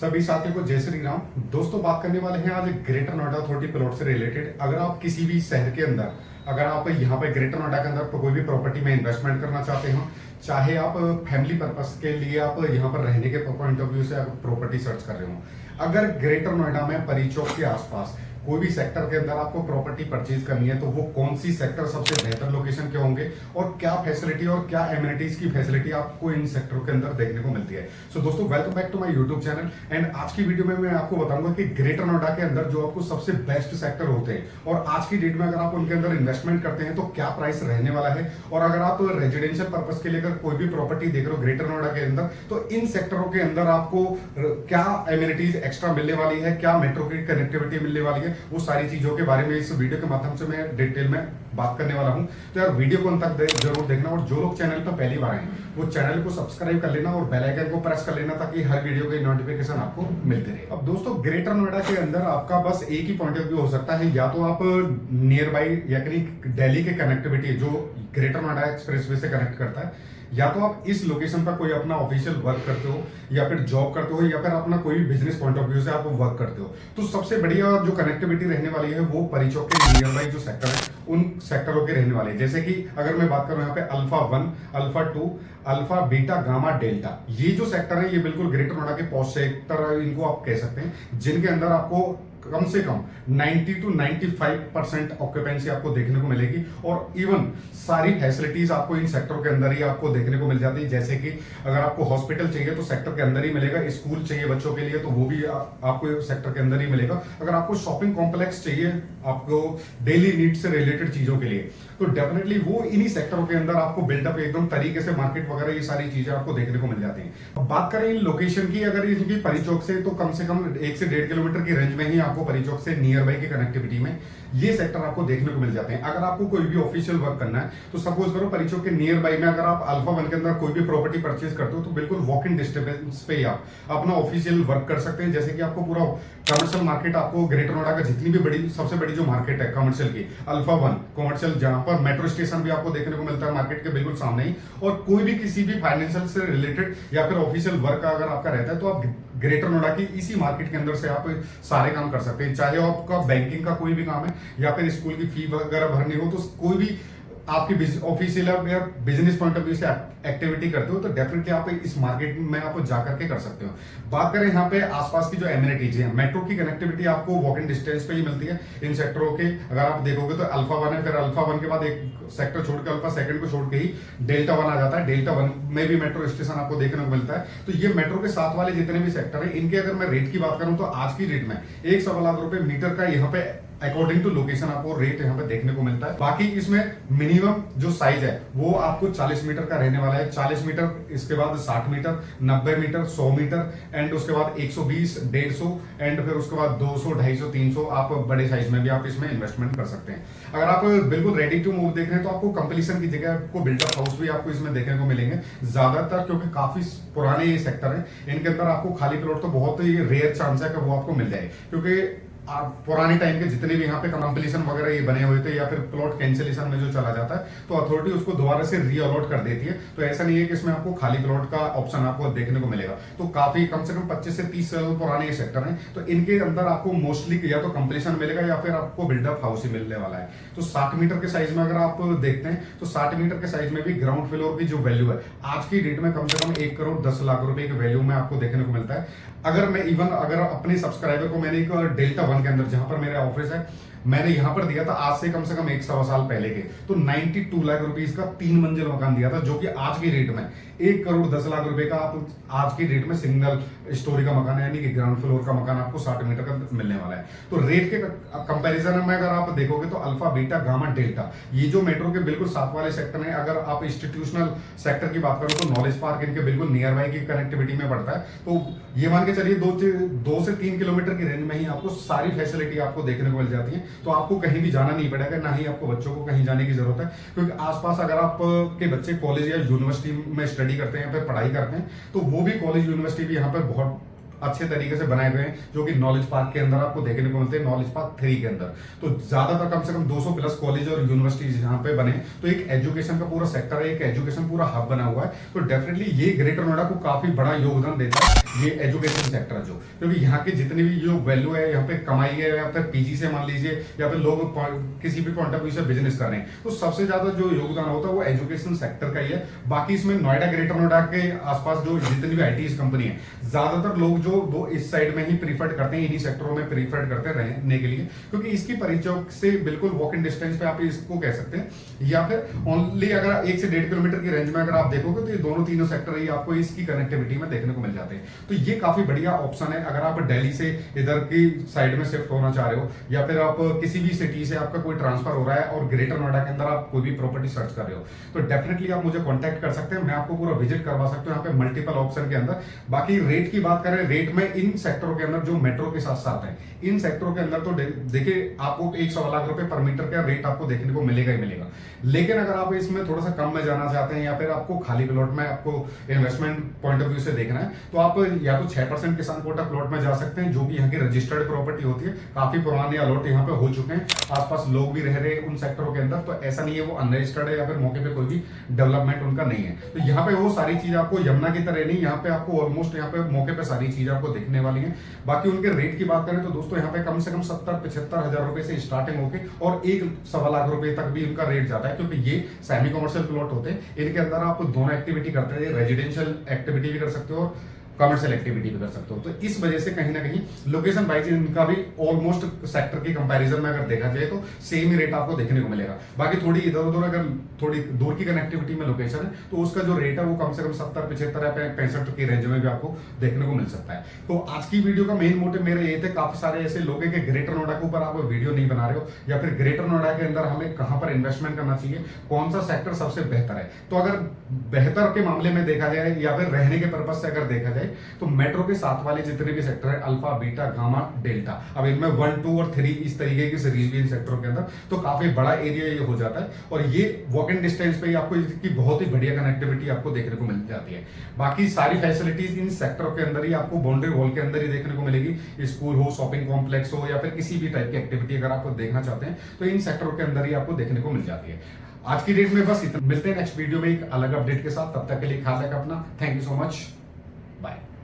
सभी साथियों को जय श्री राम। दोस्तों, बात करने वाले हैं आज ग्रेटर नोएडा अथॉरिटी प्लॉट से रिलेटेड। अगर आप किसी भी शहर के अंदर, अगर आप यहाँ पे ग्रेटर नोएडा के अंदर तो कोई भी प्रॉपर्टी में इन्वेस्टमेंट करना चाहते हो, चाहे आप फैमिली पर्पस के लिए आप यहाँ पर रहने के पॉइंट ऑफ व्यू से आप प्रॉपर्टी सर्च कर रहे हो, अगर ग्रेटर नोएडा में परी चौक के आसपास कोई भी सेक्टर के अंदर आपको प्रॉपर्टी परचेज करनी है, तो वो कौन सी सेक्टर सबसे बेहतर लोकेशन के होंगे और क्या फैसिलिटी और क्या एमिनिटीज की फैसिलिटी आपको इन सेक्टरों के अंदर देखने को मिलती है। सो दोस्तों, welcome back to my YouTube channel. And आज की वीडियो में मैं आपको बताऊंगा कि ग्रेटर नोएडा के अंदर जो आपको सबसे बेस्ट सेक्टर होते हैं और आज की डेट में अगर आप उनके अंदर इन्वेस्टमेंट करते हैं तो क्या प्राइस रहने वाला है, और अगर आप रेजिडेंशियल पर्पज के लिए अगर कोई भी प्रॉपर्टी देख रहे हो ग्रेटर नोएडा के अंदर, तो इन सेक्टरों के अंदर आपको क्या एमिनिटीज एक्स्ट्रा मिलने वाली है, क्या मेट्रो की कनेक्टिविटी मिलने वाली है, वो सारी चीजों के बारे में इस वीडियो के माध्यम से मैं डिटेल में बात करने वाला हूं। तो यार वीडियो को अंत तक जरूर देखना, और जो लोग चैनल पर पहली बार आए वो चैनल को सब्सक्राइब कर लेना और बेल आइकन को प्रेस कर लेना ताकि हर वीडियो की नोटिफिकेशन आपको मिलती रहे। अब दोस्तों, ग्रेटर नोएडा के अंदर आपका बस एक ही पॉइंट ऑफ व्यू हो सकता है, या तो आप नियर बाई यानी दिल्ली के कनेक्टिविटी जो ग्रेटर नोएडा एक्सप्रेसवे से कनेक्ट करता है, या तो आप इस लोकेशन पर कोई अपना ऑफिशियल वर्क करते हो या फिर जॉब करते हो या फिर अपना कोई भी बिजनेस पॉइंट ऑफ व्यू से आप वर्क करते हो, तो सबसे बढ़िया जो कनेक्टिविटी रहने वाली है वो परी चौक के नियर बाई जो सेक्टर है उन सेक्टरों के रहने वाले हैं। जैसे कि अगर मैं बात करूं यहाँ पे alpha 1, alpha 2, alpha, beta, gamma, delta, ये जो सेक्टर है ये बिल्कुल ग्रेटर नोएडा के पॉश सेक्टर इनको आप कह सकते हैं, जिनके अंदर आपको कम से कम 90 to 95% ऑक्यूपेंसी आपको देखने को मिलेगी, और इवन सारी फैसिलिटीज आपको इन सेक्टर के अंदर ही आपको देखने को मिल जाती है। जैसे कि अगर आपको हॉस्पिटल चाहिए तो सेक्टर के अंदर ही मिलेगा, स्कूल चाहिए बच्चों के लिए तो वो भी आपको सेक्टर के अंदर ही मिलेगा, अगर आपको शॉपिंग कॉम्प्लेक्स चाहिए आपको डेली नीड से रिलेटेड चीजों के लिए तो डेफिनेटली वो इन्हीं सेक्टरों के अंदर आपको बिल्डअप एकदम तरीके से मार्केट वगैरह ये सारी चीजें आपको देखने को मिल जाती हैं। अब बात करें इन लोकेशन की, अगर इनकी परी चौक से तो कम 1 से 1.5 किलोमीटर की रेंज में ही आपको परी चौक से नियर बाई की कनेक्टिविटी में ये सेक्टर आपको देखने को मिल जाते हैं। अगर आपको कोई भी ऑफिशियल वर्क करना है तो सपोज करो परी चौक के नियर बाई में अगर आप अल्फा 1 के अंदर कोई भी प्रॉपर्टी परचेज करते हो तो बिल्कुल वॉक इन डिस्टेंस पे ही आप अपना ऑफिशियल वर्क कर सकते हैं। जैसे कि आपको पूरा कमर्शियल मार्केट, आपको ग्रेटर नोएडा का जितनी भी बड़ी सबसे बड़ी जो मार्केट है कमर्शियल की, अल्फा 1 कमर्शियल, जहां पर मेट्रो स्टेशन भी आपको देखने को मिलता है मार्केट के बिल्कुल सामने ही, और कोई भी किसी भी फाइनेंशियल से रिलेटेड या फिर ऑफिशियल वर्क अगर आपका रहता है तो आप ग्रेटर नोएडा की इसी मार्केट के अंदर से आप सारे काम कर सकते हैं। चाहे आपका बैंकिंग का कोई भी काम है या फिर स्कूल की फी वगैरह भरनी हो, तो कोई भी आपकी ऑफिशियल या बिजनेस पॉइंट ऑफ व्यू से एक्टिविटी करते हो तो डेफिनेटली आप इस मार्केट में आप जाकर के कर सकते हो। बात करें यहाँ पे आसपास की जो एमिनिटीज है, मेट्रो की कनेक्टिविटी आपको वॉक इन डिस्टेंस पे ही मिलती है इन सेक्टरों के। अगर आप देखोगे तो अल्फा 1 है, फिर अल्फा 1 के बाद एक सेक्टर छोड़ के अल्फा 2 को छोड़ के ही डेल्टा 1 आ जाता है। डेल्टा 1 में भी मेट्रो स्टेशन आपको देखने को मिलता है। तो ये मेट्रो के साथ वाले जितने भी सेक्टर है इनके अगर मैं रेट की बात करूं तो आज की रेट में 1.25 लाख रुपए मीटर का यहाँ पे अकॉर्डिंग टू लोकेशन आपको रेट यहाँ पे देखने को मिलता है। बाकी इसमें मिनिमम जो साइज है वो आपको 40 मीटर का रहने वाला है। 40 मीटर, इसके बाद 60 मीटर, 90 मीटर, 100 मीटर, एंड उसके बाद 120, 150, एंड फिर उसके बाद 200, 250, 300 आप बड़े साइज में भी आप इसमें इन्वेस्टमेंट कर सकते हैं। अगर आप बिल्कुल रेडी टू मूव देख रहे हैं तो आपको कंप्लीशन की जगह आपको बिल्डअप हाउस भी आपको इसमें देखने को मिलेंगे ज्यादातर, क्योंकि काफी पुराने ये सेक्टर है। इनके अंदर आपको खाली प्लॉट तो बहुत ही रेयर चांस है कि वो आपको मिल जाए, क्योंकि पुराने टाइम के जितने भी यहाँ पे कंप्लीशन वगैरह ये बने हुए थे या फिर प्लॉट कैंसिलेशन में जो चला जाता है तो अथॉरिटी उसको दोबारा से री अलॉट कर देती है। तो ऐसा नहीं है कि इसमें आपको खाली प्लॉट का ऑप्शन आपको देखने को मिलेगा। तो काफी कम से कम 25 से 30 साल पुराने ये सेक्टर हैं, तो इनके अंदर आपको मोस्टली या तो कंप्लीशन मिलेगा या फिर आपको बिल्डअप हाउस ही मिलने वाला है। तो 60 मीटर के साइज में अगर आप देखते हैं तो 60 मीटर के साइज में भी ग्राउंड फ्लोर की जो वैल्यू है आज की डेट में कम से कम 1 करोड़ 10 लाख रुपए की वैल्यू में आपको देखने को मिलता है। अगर मैं अगर अपने सब्सक्राइबर को मैंने एक डेल्टा 1 के अंदर जहां पर मेरा ऑफिस है मैंने यहां पर दिया था आज से कम 1.25 साल पहले के, तो 92 लाख रुपीस का 3 मंजिल मकान दिया था, जो कि आज की रेट में 1 करोड़ 10 लाख रुपए का आप आज की डेट में सिंगल स्टोरी का मकान है, यानी कि ग्राउंड फ्लोर का मकान आपको 60 मीटर का मिलने वाला है। तो रेट के कंपैरिजन में अगर आप देखोगे तो अल्फा, बीटा, गामा, डेल्टा, ये जो मेट्रो के बिल्कुल साथ वाले सेक्टर है, अगर आप इंस्टीट्यूशनल सेक्टर की बात करो तो नॉलेज पार्क इनके बिल्कुल नियर बाई की कनेक्टिविटी में पड़ता है। तो ये मान के चलिए 2 से 3 किलोमीटर की रेंज में ही आपको सारी फैसिलिटी आपको देखने को मिल जाती है। तो आपको कहीं भी जाना नहीं पड़ेगा, ना ही आपको बच्चों को कहीं जाने की जरूरत है, क्योंकि आसपास अगर आप के बच्चे कॉलेज या यूनिवर्सिटी में स्टडी करते हैं या फिर पढ़ाई करते हैं तो वो भी कॉलेज यूनिवर्सिटी भी यहाँ पर बहुत अच्छे तरीके से बनाए गए हैं, जो कि नॉलेज पार्क के अंदर आपको देखने को मिलते हैं, नॉलेज पार्क 3 के अंदर। तो ज्यादातर कम से कम 200 प्लस कॉलेज और यूनिवर्सिटीज यहाँ पे बने, तो एक एजुकेशन का पूरा सेक्टर है, एक एजुकेशन पूरा हब बना हुआ है। तो डेफिनेटली ये ग्रेटर नोएडा को काफी बड़ा योगदान देता है ये एजुकेशन सेक्टर जो, क्योंकि यहाँ की जितनी भी जो वैल्यू है यहाँ पे कमाई है, या फिर पीजी से मान लीजिए, या फिर लोग किसी भी पॉइंट ऑफ व्यू से बिजनेस कर रहे हैं, तो सबसे ज्यादा जो योगदान होता है वो एजुकेशन सेक्टर का ही है। बाकी इसमें नोएडा, ग्रेटर नोएडा के आसपास जो जितनी भी आईटी कंपनी है, ज्यादातर लोग जो वो इस साइड में ही प्रीफर्ड करते हैं, इन्हीं सेक्टरों में प्रीफर्ड करते हैं रहने के लिए, क्योंकि इसकी परिचय से बिल्कुल वॉक इन डिस्टेंस पे आप इसको कह सकते हैं, या फिर ओनली अगर 1 से 1.5 किलोमीटर की रेंज में अगर आप देखोगे तो ये दोनों तीनों सेक्टर ही आपको इसकी कनेक्टिविटी में देखने को मिल जाते हैं। तो ये काफी बढ़िया ऑप्शन है अगर आप दिल्ली से इधर की साइड में शिफ्ट होना चाह रहे हो, या फिर आप किसी भी सिटी से आपका कोई ट्रांसफर हो रहा है और ग्रेटर नोएडा के अंदर आप कोई भी प्रॉपर्टी सर्च कर रहे हो, तो डेफिनेटली आप मुझे कांटेक्ट कर सकते हैं, मैं आपको पूरा विजिट करवा सकता हूं यहाँ पे मल्टीपल ऑप्शन के अंदर। बाकी रेट की बात करें, रेट में इन सेक्टरों के अंदर जो मेट्रो के साथ साथ है, इन सेक्टरों के अंदर तो देखिए आपको 1.25 लाख रुपए पर मीटर का रेट आपको देखने को मिलेगा ही मिलेगा। लेकिन अगर आप इसमें थोड़ा सा कम में जाना चाहते हैं, या फिर आपको खाली प्लॉट में आपको इन्वेस्टमेंट पॉइंट ऑफ व्यू से देखना है, तो आप या तो 6% किसान कोटा प्लॉट में जा सकते हैं, जो कि यहाँ की रजिस्टर्ड प्रॉपर्टी होती है, काफी पुराने अलॉट यहाँ पे हो चुके हैं, आसपास लोग भी रह रहे हैं उन सेक्टरों के अंदर, तो ऐसा नहीं है वो अनरजिस्टर्ड है या फिर मौके पे कोई भी डेवलपमेंट उनका नहीं है। तो यहाँ पे वो सारी चीज आपको यमुना की तरह नहीं, यहाँ पे आपको ऑलमोस्ट यहाँ पे मौके पे सारी चीजें आपको दिखने वाली है। बाकी उनके रेट की बात करें तो दोस्तों यहाँ पे कम से कम 70-75 हजार रुपए से स्टार्टिंग होके और 1-1.25 लाख रुपए तक भी इनका रेट जाता है, क्योंकि ये सेमी कमर्शियल प्लॉट होते हैं। इनके अंदर आप दोनों एक्टिविटी करते हैं, रेजिडेंशियल एक्टिविटी भी कर सकते हो और कमर्शियल एक्टिविटी भी कर सकते हो। तो इस वजह से कहीं ना कहीं लोकेशन वाइज इनका भी ऑलमोस्ट सेक्टर की कंपैरिजन में अगर देखा जाए तो सेम ही रेट आपको देखने को मिलेगा। बाकी थोड़ी इधर उधर अगर थोड़ी दूर की कनेक्टिविटी में लोकेशन है तो उसका जो रेट है वो कम से कम 70-75 या 65 की रेंज में भी आपको देखने को मिल सकता है। तो आज की वीडियो का मेन मोटिव मेरे ये थे, काफी सारे ऐसे लोग हैं कि ग्रेटर नोएडा के ऊपर आप वीडियो नहीं बना रहे हो, या फिर ग्रेटर नोएडा के अंदर हमें कहां पर इन्वेस्टमेंट करना चाहिए, कौन सा सेक्टर सबसे बेहतर है। तो अगर बेहतर के मामले में देखा जाए या फिर रहने के पर्पज से अगर देखा जाए तो मेट्रो के साथ वाले जितने भी सेक्टर है, अल्फा, बीटा, गामा, डेल्टा, अब इनमें 1, 2 और 3 इस तरीके की सीरीज भी इन सेक्टरों के अंदर, तो काफी बड़ा एरिया ये हो जाता है, और ये वॉक इन डिस्टेंस पे ही आपको इसकी बहुत ही बढ़िया कनेक्टिविटी आपको देखने को मिल जाती है। बाकी सारी फैसिलिटीज इन सेक्टरों के अंदर ही आपको बाउंड्री वॉल के अंदर ही देखने को मिलेगी। स्कूल हो, शॉपिंग कॉम्प्लेक्स हो, या फिर किसी भी टाइप की एक्टिविटी अगर आप देखना चाहते हैं तो इन सेक्टरों के अंदर ही आपको देखने को मिल जाती है। आज की डेट में बस इतना, मिलते हैं नेक्स्ट वीडियो में एक अलग अपडेट के साथ, तब तक के लिए ख्याल रखें अपना। Thank you so much.